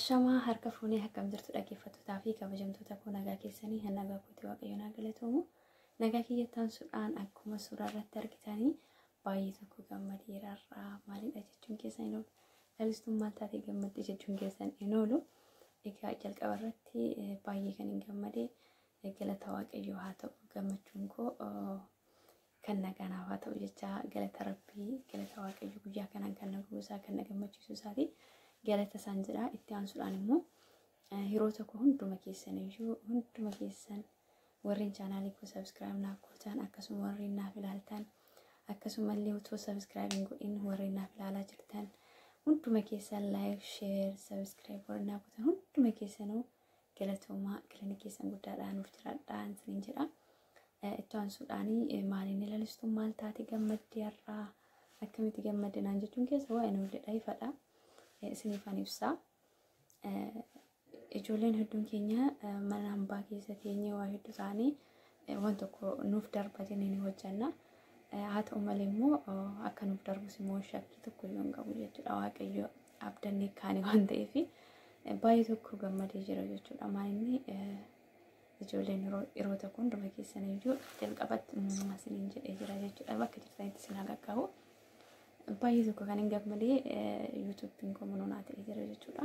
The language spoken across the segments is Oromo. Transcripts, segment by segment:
Ashama harka fuunee akkam jirtu dhaggeeffattootaa fi kabajamtoota koo nagaa keessanii kan nagaa kootii waaqayyoon haa galatoomuu. Nagaa kiyyattaan suudhaan akkuma suuraa irratti argitanii baay'ee tokko gammadeerarraa maalidha jechuun keessan hin oolu. Lalistuun maal taatee gammadde jechuun keessan hin oolu. Egaa jalqaba irratti baay'ee kan hin gammade galata waaqayyoo haa ta'u gammachuun koo kan nagaanaaf haa ta'u jecha galata rabbii galata waaqayyoo guyyaa kanaan kan na guusaa kan na gammachiisu isaati. Galata isaan jedha itti aansuudhaan immoo yeroo tokko hunduma keessan warreen chaanaalii koo subscribe naaf gootan akkasuma warreen naaf ilaaltan akkasuma illee utoo subscribe hin godhin warreen naaf ilaalaa jirtan hunduma keessan like share subscribe warreen naaf gootan hunduma keessanuu galatoomaa galanni keessan guddaadhaan nuuf jiraadhaan isiniin jedha. Itti aansuudhaan maaliin lalistuun maal taate gammaddee har'aa akkamitti gammadde naan jechuun keessa waa'ee nuulledha ifadha. Sinifan ibsa ijoolleen hedduun keenya mana hambaa keessa teenyee waa hedduu isaanii waan tokko nuuf darbatanii ni hojjanna. Haa ta'u malee immoo akka nuuf darbus immoo shakkii tokko iyyuu hin qabu jechuudha. Waaqayyo abdannee kaanii waan ta'eef baay'ee tokko gammadee jira jechuudha. Maalinni ijoolleen yeroo tokko hunduma keessan iyyuu jalqabatti isiniin jedhee jira jechuudha. Bakka jirtanitti isin haa qaqqabu. Baay'ee tokko kan hin gammadee YouTube'n koo munoonaa ta'ee jira jechuudha.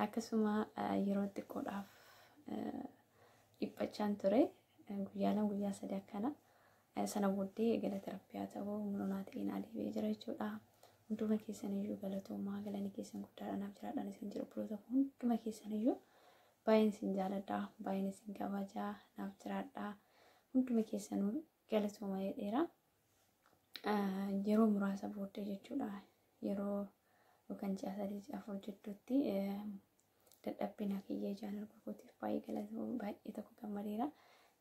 Akkasuma yeroo xiqqoodhaaf dhiphachaan ture guyyaa sadii akkana sana booddee galata rabbii haa ta'u munoonaa ta'een adeemee jira jechuudha. Hunduma keessan iyyuu galatoomaa galanni keessan guddaadhaan naaf jiraadhaan isin jiru biroota hunduma keessan iyyuu baay'een isin jaaladha baay'een isin kabajaa naaf jiraadha hunduma keessanuu galatoomaa jedheera. Yeroo muraasa booddee jechuudha yeroo yookaan ji'a sadii afur jidduutti dadhabbiin kiyyee ijaan arguutif baay'ee tokko gammadeera.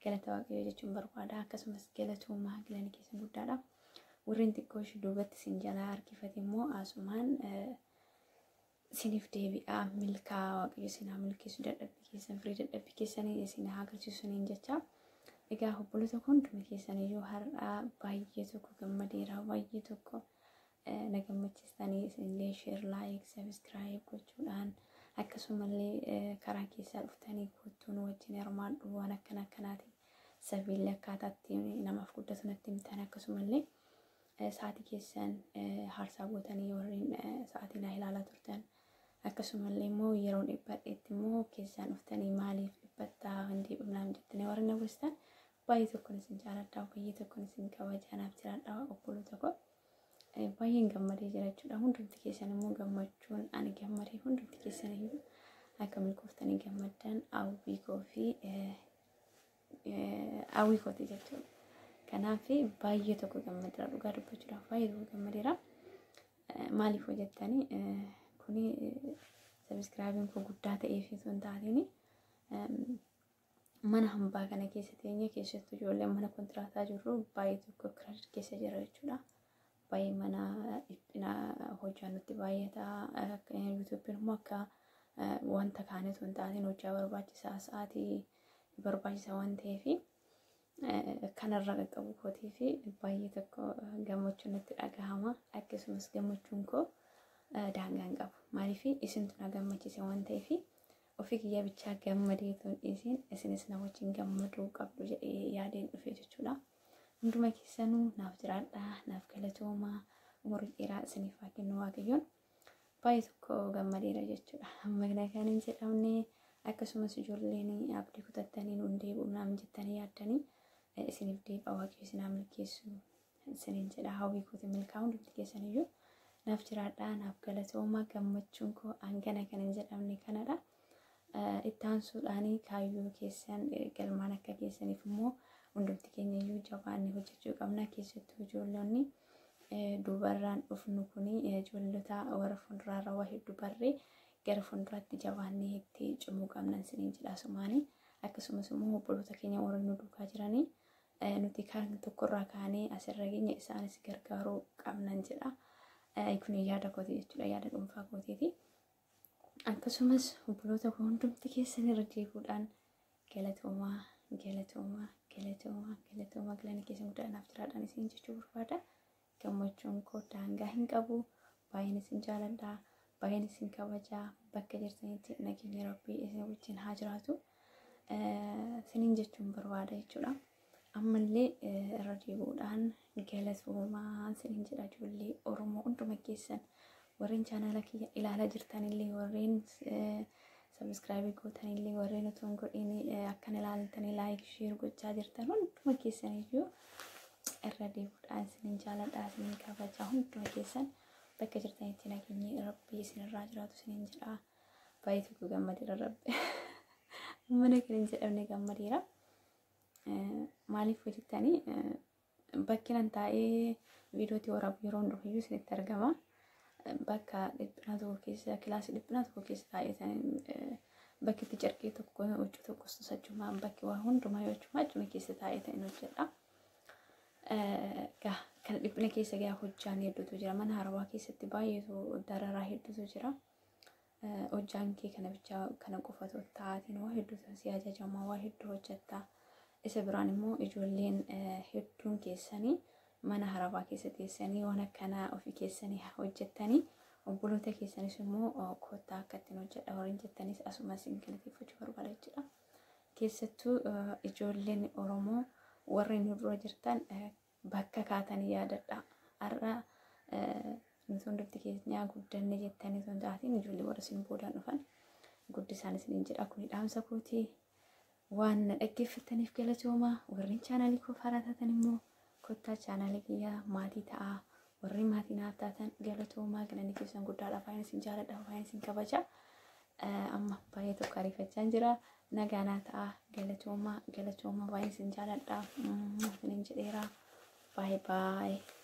Galata waaqayyoo jechuun barbaada akkasumas galatoomaa galanni keessan guddaadha. Warreen xiqqoo ishee duubatti isin jalaa harkifate immoo asumaan isiniif deebi'aa milkaa waaqayyo isin haa milkeessu dadhabbii keessan firii dadhabbii keessanii isin haa agarsiisuniin jecha. Egaa obboloota hunduma keessan iyyuu har'aa baay'ee tokko gammadeera baay'ee tokko na gammachiistanii isinillee share like subscribe gochuudhaan akkasumallee karaa keessaa dhuftanii kottuun wajjin hirmaadhu waan akkanaati sabiillee akkaataatti namaaf guddatu natti himtan akkasumallee sa'aatii keessan harsaa gootanii warreen sa'aatii naa ilaalaa turtan akkasumallee immoo yeroo dhiphadheetti immoo keessaan dhuftanii maaliif dhiphattaa hundee dhumnaam jettanii warreen na goostan baay'ee tokkoon isin jaaladha baay'ee tokkoon isin kabajaa naaf jiraadha obboloota koo baay'een gammadee jira jechuudha. Hundumti keessan immoo gammachuun ani gammadee hundumti keessan iyyuu akka milkooftanii gammaddan hawwii koo fi hawwii kooti jechuudha. Kanaaf baay'ee tokko gammadeera dhugaa dubbachuudhaaf baay'ee tokko gammadeera. Maaliif hojjettanii kuni subscribe koo guddaa ta'eef osoo hin taatini mana hambaa kana keessa teenyee keessattuu ijoolleen mana kontiraataa jirru baay'ee tokko kireedit keessa jira jechuudha. Baay'ee mana dhiphina hojjaa nutti baay'ata YouTube'n immoo akka wanta kaanitu hin taatiin hojjaa barbaachisaa sa'aatii barbaachisaa waan ta'eef kanarra qaqqabu kootii fi baay'ee tokko gammachuun natti dhagahama akkasumas gammachuun koo daangaa hin qabu. Maaliif isintu na gammachiise waan ta'eef ofii kiyya bichaa gammadeetu isinis na wajjin gammaduu qabdu jedhee yaadeen dhufe jechuudha. Hunduma keessanuu naaf jiraadha naaf galatoomaa umurii dheeraa isiniif haa kennu waaqayyoon baay'ee tokko gammadeera jechuudha. Magna kan hin jedhamne akkasumas ijoolleen abdii kutattanii nuun deebi'u naam jettanii yaaddanii isiniif deebi'a waaqayyo isin haa milkeessu isiniin jedha hawwii kooti milkaa hundumti keessan iyyuu naaf jiraadha naaf galatoomaa gammachuun koo hangana kan hin jedhamne kanadha. Itti aansuudhaan kaayyoo keessan galmaan akka keessaniif immoo hundumti keenya iyyuu jabaannee hojjechuu qabna keessattuu ijoollonni dubarraan dhufnu kuni ijoollota warra fuulduraarra waa hedduu barree gara fuulduraatti jabaannee itti cimuu qabna isiniin jedha sumaanii akkasumas immoo obboloota keenya warra nu duukaa jiranii nuti kan tokkorraa kaanee asirra geenye isaanis gargaaruu qabnan jedha. Kun yaada kooti jechuudha yaada dhuunfaa kootiiti. Akkasumas obboloota koo hundumti keessan irra deebi'uudhaan galatoomaa galanni keessan guddaa naaf jiraadhaan isin jechuu barbaada. Gammachuun koo daangaa hin qabu baay'een isin jaaladha baay'een isin kabajaa bakka jirtanitti nageenya rabbii isin wajjin haa jiraatu sinin jechuun barbaada jechuudha. Ammallee irra deebi'uudhaan galatoomaa sinin jedha ijoollee Oromoo hunduma keessan warreen chaanaala kiyya ilaalaa jirtanillee warreen subscribe gootanillee warreen otoo hin godhin akkan ilaaltanii like share gochaa jirtan hunduma keessaniyyuu irra deebi'uudhaan sinin jaaladha sinin kabajaa hunduma keessan bakka jirtanitti nageenyi rabbii isinirraa jiraatu sinin jedha. Baay'ee tokko gammadeera rabbi mana kan jedhamne gammadeera. Maaliif hojjettanii bakkinan taa'ee viidiyootii waraabu yeroo hundumayyuu isinitti argama. Bakka dhiphina tokko keessa kilaasii dhiphina tokko keessa taa'ee bakki itti carqee tokko hojii tokko sosachumaa bakki waa hundumaa yoo achuma keessa taa'ee ta'in hojjedha. Kan dhiphina keessa gaa hojjaan hedduutu jira. Mana haarawaa keessatti baay'eetu dararaa hedduutu jira. Hojjaan kee kana bichaa kana qofatu taa'atiin waa hedduutu si ajajamaa waa hedduu hojjetta. Isa biraan immoo ijoolleen hedduun keessanii mana haarawaa keessa teessanii waan akkanaa ofii keessanii hojjettanii obboloota keessanis immoo kottaa akka ittiin hojjedha warreen jettanis asuma isin galateeffachuu barbaada jechuudha. Keessattuu ijoolleen Oromoo warreen dura jirtan bakka kaatanii yaadadha. Har'a nuti hundumti keenya guddanne jettanii osoo hin taatiin ijoollee warra isin boodaan dhufan guddisaan isiniin jedha. Kuni dhaamsa kootii. Waan dhaggeeffataniif galatoomaa warreen chaanaalii koo haaraa taatan immoo kottaa chaanaalii kiyyaa maatii ta'a warreen maatii naaf taatan galatoomaa galanni keessan guddaadha. Baay'een isin jaaladha baay'een isin kabaja. Amma baay'ee tokko ariifachaa jira nagaanaa ta'a galatoomaa baay'een isin jaaladha isiniin jedheera. Bye bye.